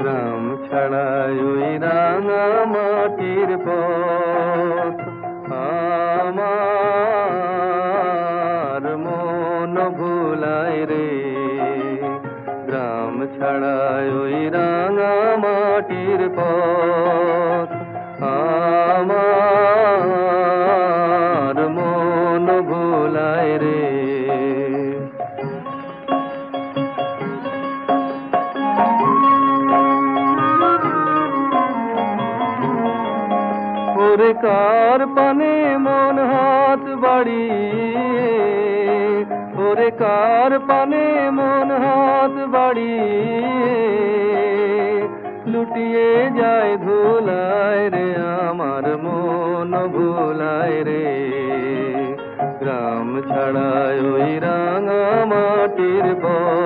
গ্রাম ছাড়াই ওই রাঙা মাটির পথ আমার মন ভুলায় রে। গ্রাম ছাড়াই ওই রাঙা মাটির পথ আমার মন ভুলায় রে। ওরে কার পানে মন হাত বাড়িয়ে, ওরে কার পানে মন হাত বাড়িয়ে লুটিয়ে যায় ধুলায় রে, আমার মন ভুলায় রে। গ্রাম ছাড়ায় ওই রাঙা মাটির পথ